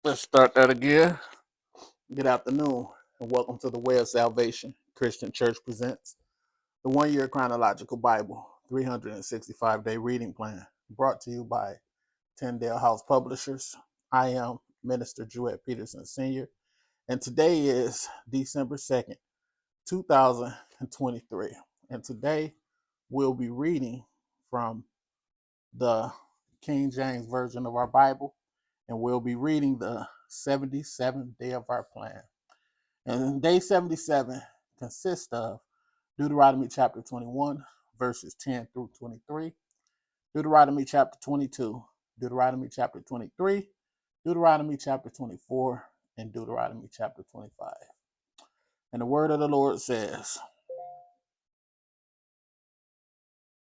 Let's start that again. Good afternoon, and welcome to the Way of Salvation Christian Church presents the 1 year Chronological Bible 365-day reading plan, brought to you by Tyndale House Publishers. I am Minister Jewett Peterson Sr., and today is December 2nd, 2023. And today we'll be reading from the King James Version of our Bible, and we'll be reading the 77th day of our plan. And day 77 consists of Deuteronomy chapter 21, verses 10 through 23, Deuteronomy chapter 22, Deuteronomy chapter 23, Deuteronomy chapter 24, and Deuteronomy chapter 25. And the word of the Lord says,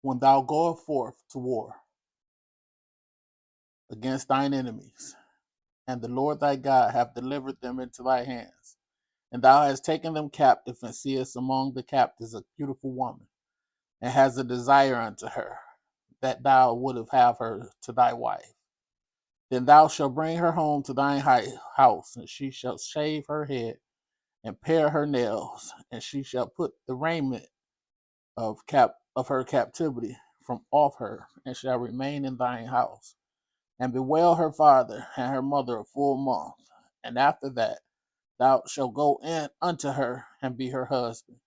when thou goest forth to war against thine enemies, and the Lord thy God hath delivered them into thy hands, and thou hast taken them captive, and seest among the captives a beautiful woman, and hast a desire unto her, that thou wouldst have her to thy wife. Then thou shalt bring her home to thine house, and she shall shave her head, and pare her nails, and she shall put the raiment of her captivity from off her, and shall remain in thine house, and bewail her father and her mother a full month. And after that thou shalt go in unto her, and be her husband,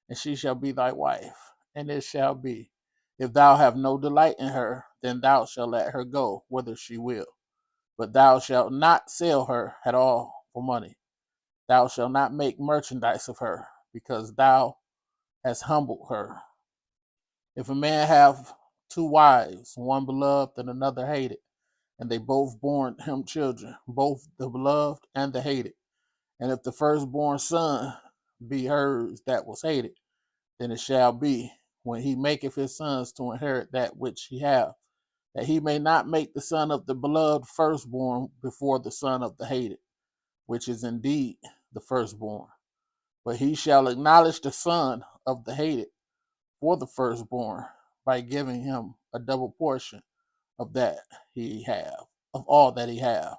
and she shall be thy wife. And it shall be, if thou have no delight in her, then thou shalt let her go whither she will. But thou shalt not sell her at all for money. Thou shalt not make merchandise of her, because thou hast humbled her. If a man have two wives, one beloved and another hated, and they both born him children, both the beloved and the hated, and if the firstborn son be hers that was hated, then it shall be, when he maketh his sons to inherit that which he hath, that he may not make the son of the beloved firstborn before the son of the hated, which is indeed the firstborn. But he shall acknowledge the son of the hated for the firstborn, by giving him a double portion of that he have, of all that he have.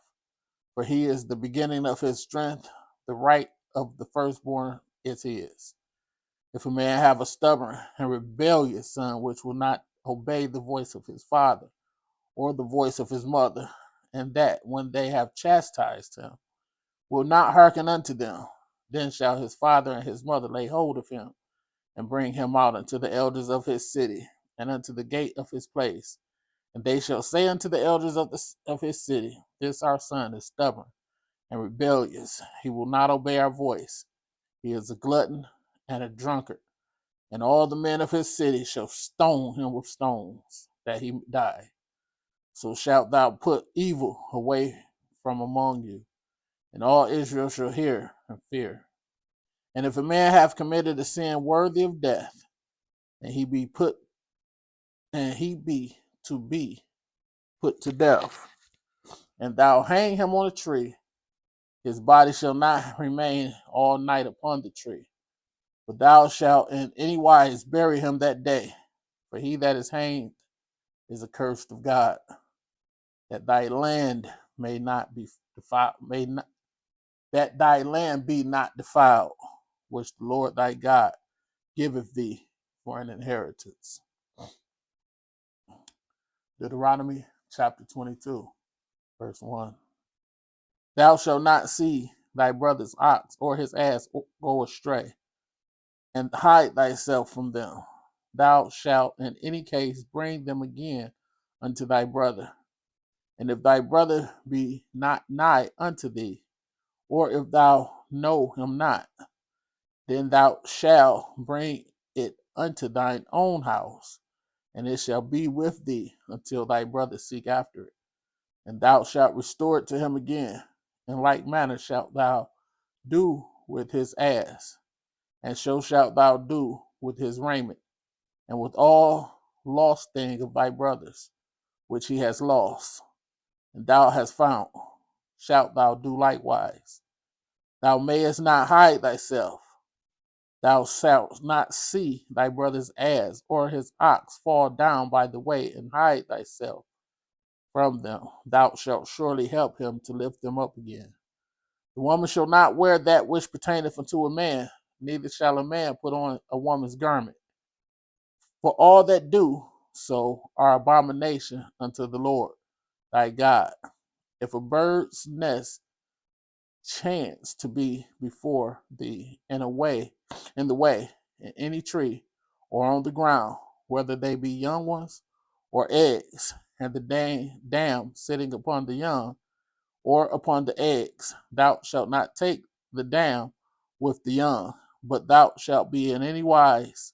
For he is the beginning of his strength, the right of the firstborn is his. If a man have a stubborn and rebellious son, which will not obey the voice of his father, or the voice of his mother, and that, when they have chastised him, will not hearken unto them, then shall his father and his mother lay hold of him, and bring him out unto the elders of his city, and unto the gate of his place. And they shall say unto the elders of his city, this our son is stubborn and rebellious. He will not obey our voice. He is a glutton and a drunkard. And all the men of his city shall stone him with stones, that he die. So shalt thou put evil away from among you, and all Israel shall hear and fear. And if a man have committed a sin worthy of death, and he be put to death, and thou hang him on a tree, his body shall not remain all night upon the tree, but thou shalt in any wise bury him that day. For he that is hanged is accursed of God, that thy land may not be defiled, that thy land be not defiled, which the Lord thy God giveth thee for an inheritance. Deuteronomy chapter 22, verse 1. Thou shalt not see thy brother's ox or his ass go astray, and hide thyself from them. Thou shalt in any case bring them again unto thy brother. And if thy brother be not nigh unto thee, or if thou know him not, then thou shalt bring it unto thine own house, and it shall be with thee until thy brother seek after it. And thou shalt restore it to him again. In like manner shalt thou do with his ass, and so shalt thou do with his raiment, and with all lost thing of thy brothers, which he has lost, and thou hast found, shalt thou do likewise. Thou mayest not hide thyself. Thou shalt not see thy brother's ass or his ox fall down by the way, and hide thyself from them, thou shalt surely help him to lift them up again. The woman shall not wear that which pertaineth unto a man, neither shall a man put on a woman's garment. For all that do so are abomination unto the Lord thy God. If a bird's nest chance to be before thee in the way, in any tree, or on the ground, whether they be young ones or eggs, and the dam sitting upon the young or upon the eggs, thou shalt not take the dam with the young, but thou shalt be in any wise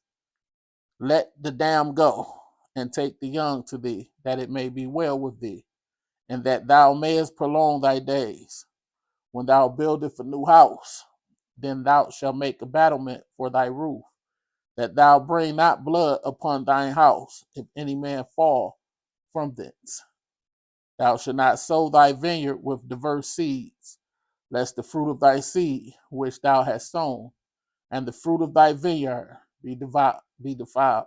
let the dam go, and take the young to thee, that it may be well with thee, and that thou mayest prolong thy days. When thou buildest a new house, then thou shalt make a battlement for thy roof, that thou bring not blood upon thine house, if any man fall from thence. Thou shalt not sow thy vineyard with diverse seeds, lest the fruit of thy seed, which thou hast sown, and the fruit of thy vineyard be defiled.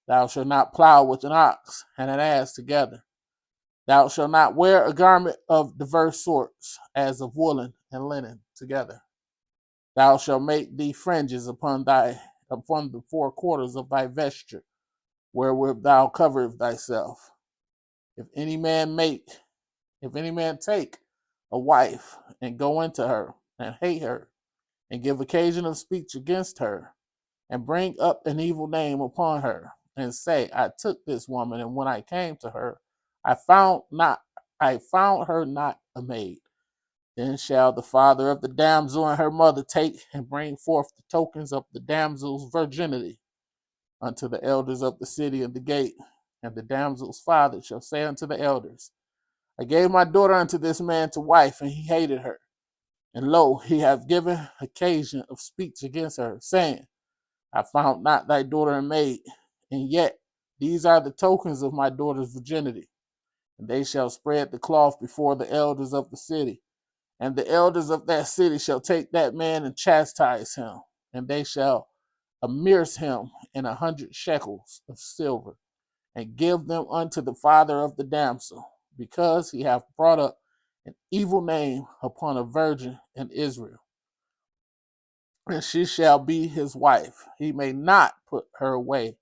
Thou shalt not plow with an ox and an ass together. Thou shalt not wear a garment of diverse sorts, as of woolen and linen together. Thou shalt make thee fringes upon the four quarters of thy vesture, wherewith thou coverest thyself. If any man take a wife and go into her and hate her, and give occasion of speech against her, and bring up an evil name upon her, and say, I took this woman, and when I came to her, I found her not a maid. Then shall the father of the damsel and her mother take and bring forth the tokens of the damsel's virginity unto the elders of the city and the gate. And the damsel's father shall say unto the elders, I gave my daughter unto this man to wife, and he hated her. And lo, he hath given occasion of speech against her, saying, I found not thy daughter a maid, and yet these are the tokens of my daughter's virginity. And they shall spread the cloth before the elders of the city. And the elders of that city shall take that man and chastise him, and they shall amerce him in 100 shekels of silver, and give them unto the father of the damsel, because he hath brought up an evil name upon a virgin in Israel. And she shall be his wife. He may not put her away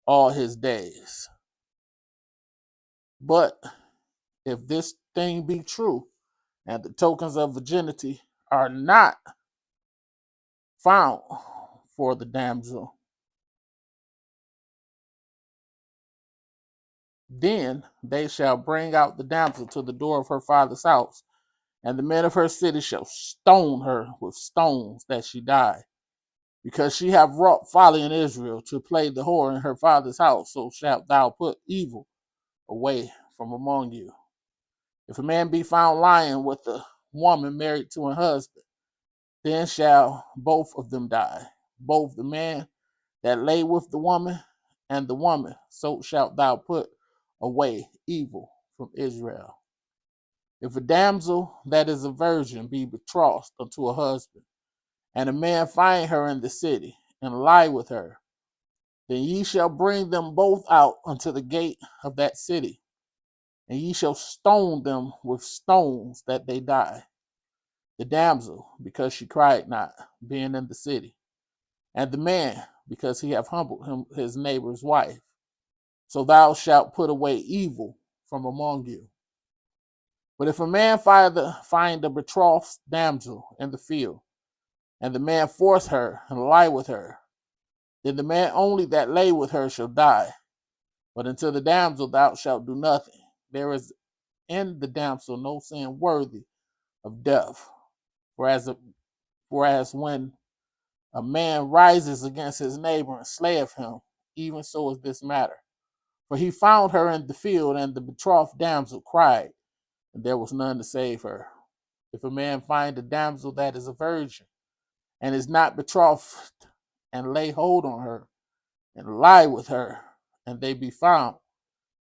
all his days. But if this thing be true, and the tokens of virginity are not found for the damsel, then they shall bring out the damsel to the door of her father's house, and the men of her city shall stone her with stones that she die, because she have wrought folly in Israel to play the whore in her father's house. So shalt thou put evil away from among you. If a man be found lying with a woman married to a husband, then shall both of them die, both the man that lay with the woman and the woman. So shalt thou put away evil from Israel. If a damsel that is a virgin be betrothed unto a husband, and a man find her in the city, and lie with her, then ye shall bring them both out unto the gate of that city, and ye shall stone them with stones that they die. The damsel, because she cried not, being in the city, and the man, because he hath humbled his neighbor's wife. So thou shalt put away evil from among you. But if a man find a betrothed damsel in the field, and the man force her and lie with her, then the man only that lay with her shall die. But unto the damsel thou shalt do nothing. There is in the damsel no sin worthy of death. Whereas when a man rises against his neighbor and slayeth him, even so is this matter. For he found her in the field, and the betrothed damsel cried, and there was none to save her. If a man find a damsel that is a virgin, and is not betrothed, and lay hold on her, and lie with her, and they be found,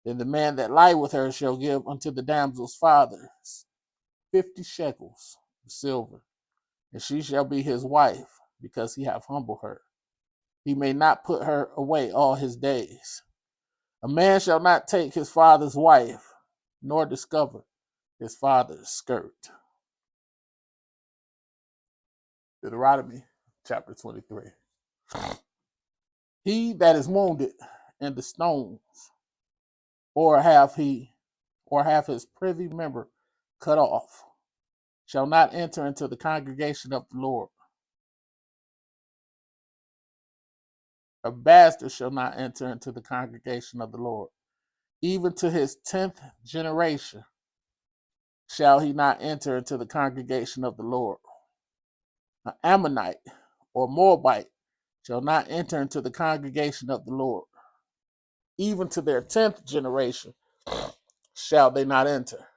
then the man that lie with her shall give unto the damsel's father 50 shekels of silver, and she shall be his wife, because he hath humbled her. He may not put her away all his days. A man shall not take his father's wife, nor discover his father's skirt. Deuteronomy chapter 23. He that is wounded in the stones, or have his privy member cut off, shall not enter into the congregation of the Lord. A bastard shall not enter into the congregation of the Lord. Even to his 10th generation shall he not enter into the congregation of the Lord. An Ammonite or Moabite shall not enter into the congregation of the Lord. Even to their 10th generation shall they not enter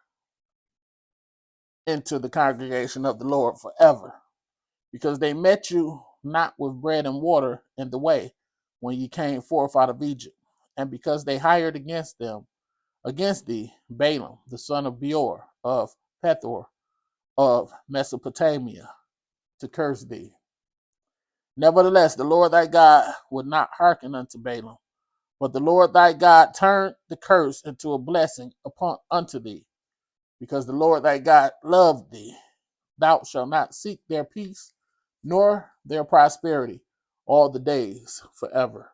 into the congregation of the Lord forever, because they met you not with bread and water in the way when ye came forth out of Egypt, and because they hired against thee Balaam the son of Beor of Pethor of Mesopotamia to curse thee. Nevertheless, the Lord thy God would not hearken unto Balaam, but the Lord thy God turned the curse into a blessing unto thee, because the Lord thy God loved thee. Thou shalt not seek their peace, nor their prosperity all the days forever.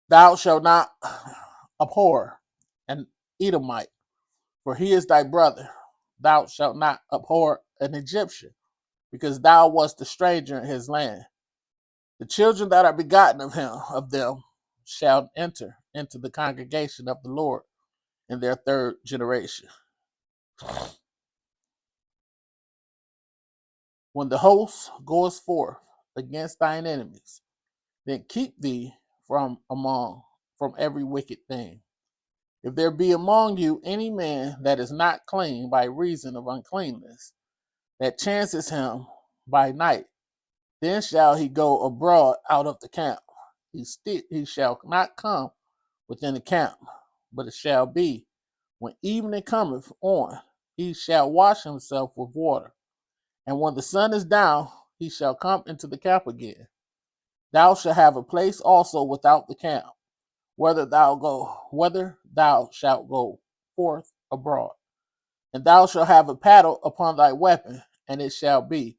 Thou shalt not abhor an Edomite, for he is thy brother. Thou shalt not abhor an Egyptian, because thou wast a stranger in his land. The children that are begotten of them, shall enter into the congregation of the Lord in their 3rd generation. When the host goes forth against thine enemies, then keep thee from every wicked thing. If there be among you any man that is not clean by reason of uncleanness, that chances him by night, then shall he go abroad out of the camp. He shall not come within the camp, but it shall be, when evening cometh on, he shall wash himself with water. And when the sun is down, he shall come into the camp again. Thou shalt have a place also without the camp, whether thou shalt go forth abroad. And thou shalt have a paddle upon thy weapon, and it shall be,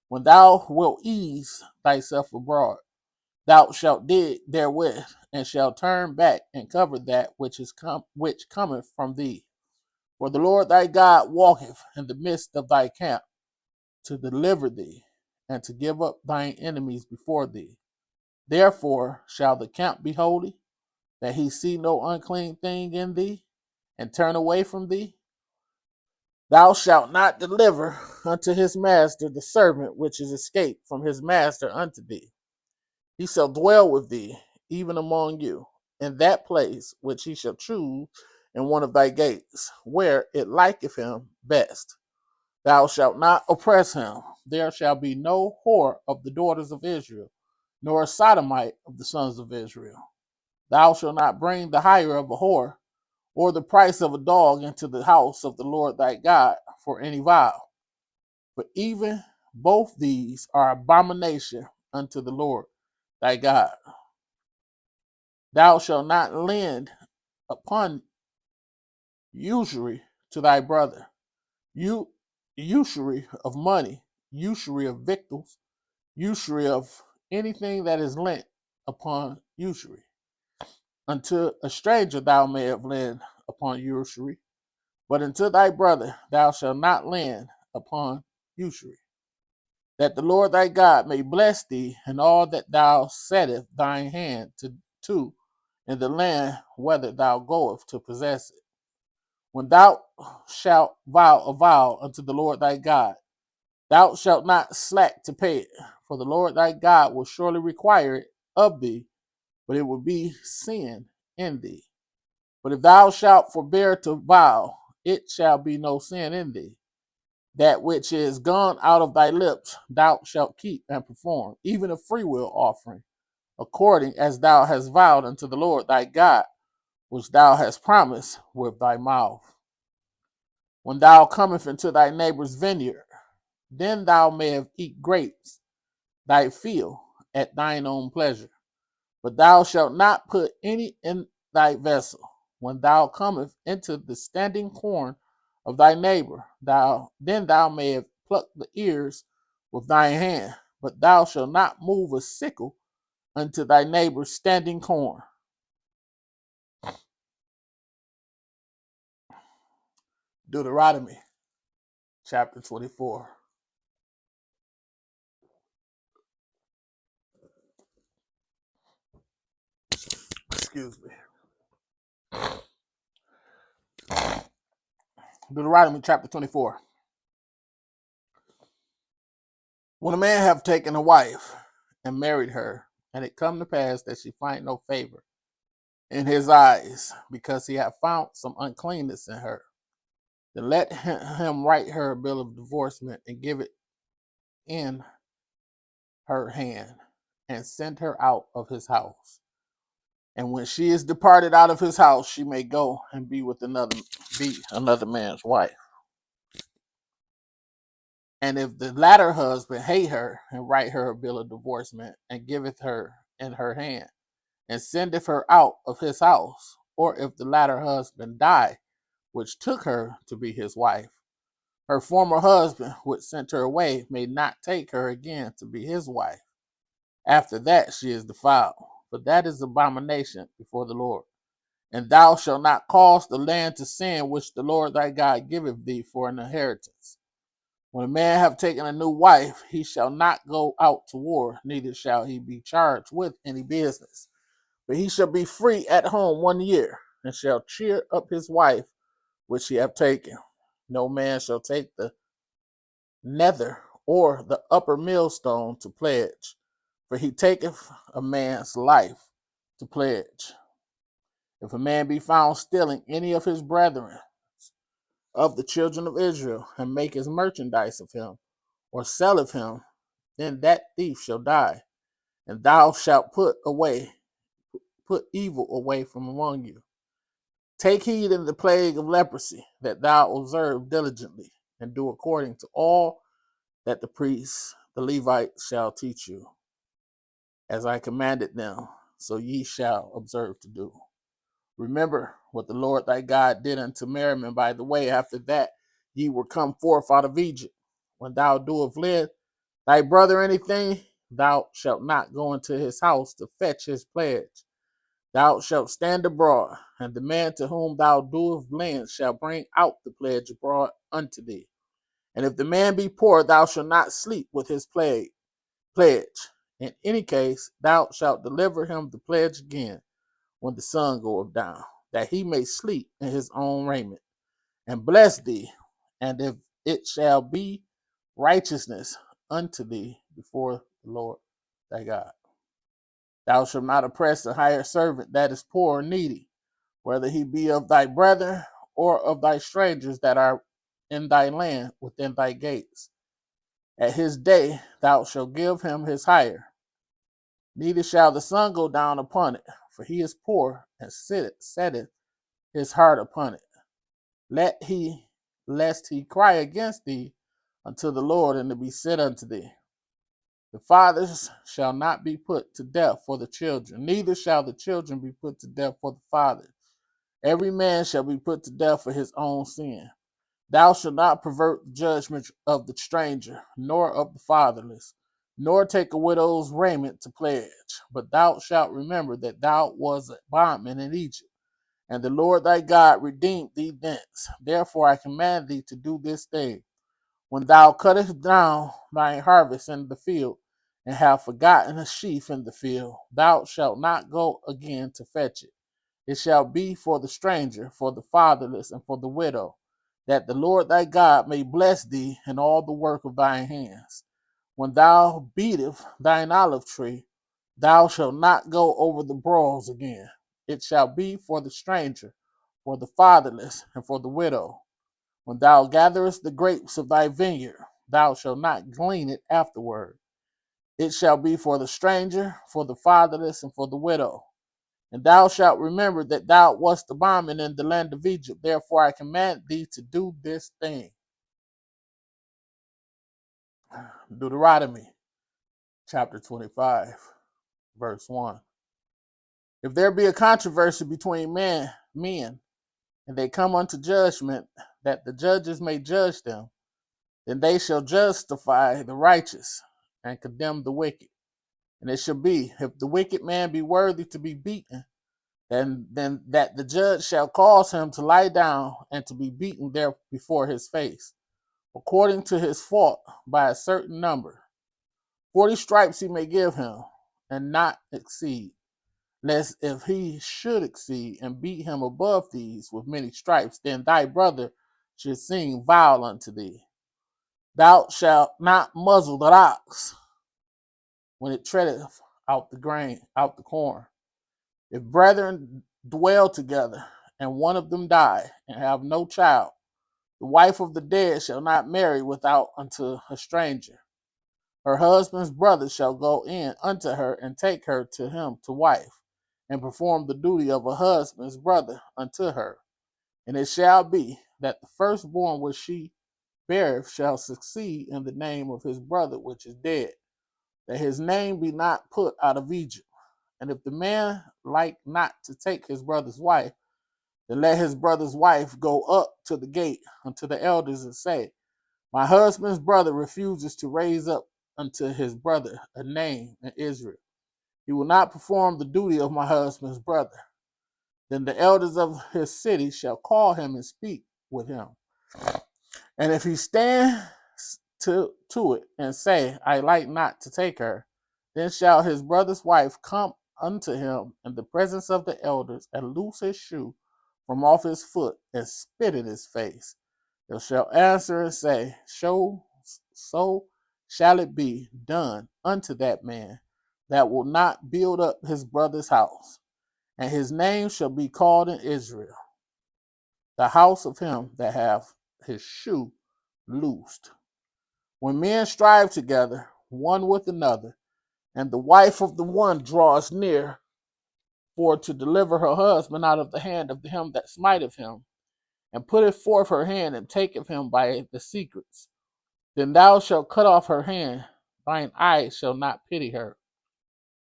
when thou wilt ease thyself abroad, thou shalt dig therewith, and shalt turn back and cover that which cometh from thee. For the Lord thy God walketh in the midst of thy camp, to deliver thee, and to give up thine enemies before thee. Therefore shall the camp be holy, that he see no unclean thing in thee, and turn away from thee. Thou shalt not deliver unto his master the servant which is escaped from his master unto thee. He shall dwell with thee, even among you, in that place which he shall choose in one of thy gates, where it liketh him best. Thou shalt not oppress him. There shall be no whore of the daughters of Israel, nor a sodomite of the sons of Israel. Thou shalt not bring the hire of a whore, or the price of a dog into the house of the Lord thy God for any vow. For even both these are abomination unto the Lord thy God. Thou shalt not lend upon usury to thy brother, usury of money, usury of victuals, usury of anything that is lent upon usury. Unto a stranger thou mayest lend upon usury, but unto thy brother thou shalt not lend upon usury. That the Lord thy God may bless thee in all that thou settest thine hand to in the land whither thou goest to possess it. When thou shalt vow a vow unto the Lord thy God, thou shalt not slack to pay it, for the Lord thy God will surely require it of thee, but it will be sin in thee. But if thou shalt forbear to vow, it shall be no sin in thee. That which is gone out of thy lips thou shalt keep and perform, even a freewill offering, according as thou hast vowed unto the Lord thy God, which thou hast promised with thy mouth. When thou comest into thy neighbor's vineyard, then thou mayest eat grapes thy field at thine own pleasure. But thou shalt not put any in thy vessel. When thou comest into the standing corn of thy neighbor, thou mayest pluck the ears with thine hand, but thou shalt not move a sickle unto thy neighbor's standing corn. Deuteronomy chapter 24. Excuse me. Deuteronomy chapter 24. When a man have taken a wife and married her, and it come to pass that she find no favor in his eyes, because he hath found some uncleanness in her, then let him write her a bill of divorcement and give it in her hand, and send her out of his house. And when she is departed out of his house, she may go and be another man's wife. And if the latter husband hate her, and write her a bill of divorcement, and giveth her in her hand, and sendeth her out of his house, or if the latter husband die, which took her to be his wife, her former husband, which sent her away, may not take her again to be his wife. After that she is defiled, for that is abomination before the Lord. And thou shalt not cause the land to sin which the Lord thy God giveth thee for an inheritance. When a man have taken a new wife, he shall not go out to war, neither shall he be charged with any business. But he shall be free at home 1 year, and shall cheer up his wife which he hath taken. No man shall take the nether or the upper millstone to pledge, for he taketh a man's life to pledge. If a man be found stealing any of his brethren of the children of Israel, and make his merchandise of him, or selleth him, then that thief shall die, and thou shalt put evil away from among you. Take heed in the plague of leprosy, that thou observe diligently, and do according to all that the priests, the Levites, shall teach you. As I commanded them, so ye shall observe to do. Remember what the Lord thy God did unto Merriman by the way, after that ye were come forth out of Egypt. When thou doest lend thy brother anything, thou shalt not go into his house to fetch his pledge. Thou shalt stand abroad, and the man to whom thou doest lend shall bring out the pledge abroad unto thee. And if the man be poor, thou shalt not sleep with his pledge. In any case, thou shalt deliver him the pledge again when the sun goeth down, that he may sleep in his own raiment, and bless thee. And if it shall be righteousness unto thee before the Lord thy God. Thou shalt not oppress a hired servant that is poor or needy, whether he be of thy brethren or of thy strangers that are in thy land within thy gates. At his day thou shalt give him his hire, neither shall the sun go down upon it, for he is poor, and setteth his heart upon it. Lest he cry against thee unto the Lord, and it be said unto thee, the fathers shall not be put to death for the children, neither shall the children be put to death for the fathers. Every man shall be put to death for his own sin. Thou shalt not pervert the judgment of the stranger, nor of the fatherless, nor take a widow's raiment to pledge. But thou shalt remember that thou wast a bondman in Egypt, and the Lord thy God redeemed thee thence. Therefore I command thee to do this thing. When thou cuttest down thine harvest in the field, and have forgotten a sheaf in the field, thou shalt not go again to fetch it. It shall be for the stranger, for the fatherless, and for the widow, that the Lord thy God may bless thee in all the work of thine hands. When thou beatest thine olive tree, thou shalt not go over the broils again. It shall be for the stranger, for the fatherless, and for the widow. When thou gatherest the grapes of thy vineyard, thou shalt not glean it afterward. It shall be for the stranger, for the fatherless, and for the widow. And thou shalt remember that thou wast a bondman in the land of Egypt. Therefore I command thee to do this thing. Deuteronomy chapter 25, verse 1. If there be a controversy between men, and they come unto judgment, that the judges may judge them, then they shall justify the righteous and condemn the wicked. And it shall be, if the wicked man be worthy to be beaten, then that the judge shall cause him to lie down and to be beaten there before his face, according to his fault by a certain number. 40 stripes he may give him, and not exceed, lest if he should exceed and beat him above these with many stripes, then thy brother should seem vile unto thee. Thou shalt not muzzle the ox when it treadeth out the grain, out the corn. If brethren dwell together, and one of them die, and have no child, the wife of the dead shall not marry without unto a stranger. Her husband's brother shall go in unto her and take her to him to wife, and perform the duty of a husband's brother unto her. And it shall be that the firstborn which she beareth shall succeed in the name of his brother which is dead, that his name be not put out of Egypt. And if the man like not to take his brother's wife, then let his brother's wife go up to the gate unto the elders and say, my husband's brother refuses to raise up unto his brother a name in Israel. He will not perform the duty of my husband's brother. Then the elders of his city shall call him and speak with him. And if he stand to it and say, I like not to take her, then shall his brother's wife come unto him in the presence of the elders and loose his shoe from off his foot and spit in his face. They shall answer and say, so shall it be done unto that man that will not build up his brother's house. And his name shall be called in Israel, the house of him that hath his shoe loosed. When men strive together, one with another, and the wife of the one draws near for to deliver her husband out of the hand of him that smiteth him, and putteth forth her hand and taketh him by the secrets, then thou shalt cut off her hand, thine eye shall not pity her.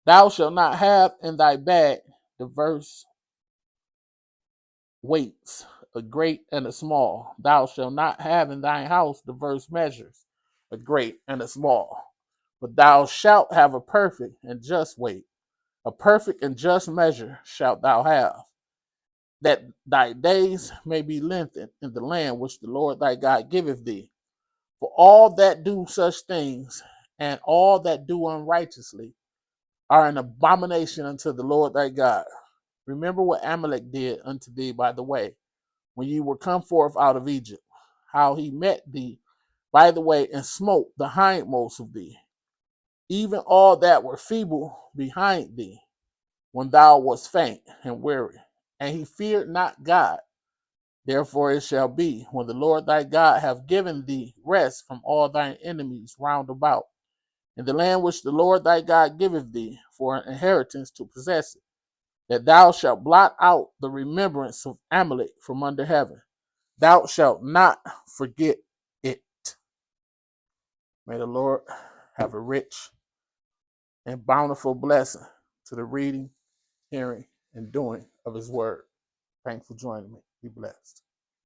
Thou shalt not have in thy bag diverse weights, a great and a small. Thou shalt not have in thine house diverse measures, a great and a small. But thou shalt have a perfect and just weight. A perfect and just measure shalt thou have, that thy days may be lengthened in the land which the Lord thy God giveth thee. For all that do such things, and all that do unrighteously, are an abomination unto the Lord thy God. Remember what Amalek did unto thee by the way, when ye were come forth out of Egypt, how he met thee by the way and smote the hindmost of thee, even all that were feeble behind thee, when thou wast faint and weary. And he feared not God. Therefore it shall be, when the Lord thy God hath given thee rest from all thine enemies round about, in the land which the Lord thy God giveth thee for an inheritance to possess it, that thou shalt blot out the remembrance of Amalek from under heaven. Thou shalt not forget it. May the Lord have a rich and bountiful blessing to the reading, hearing, and doing of his word. Thanks for joining me. Be blessed.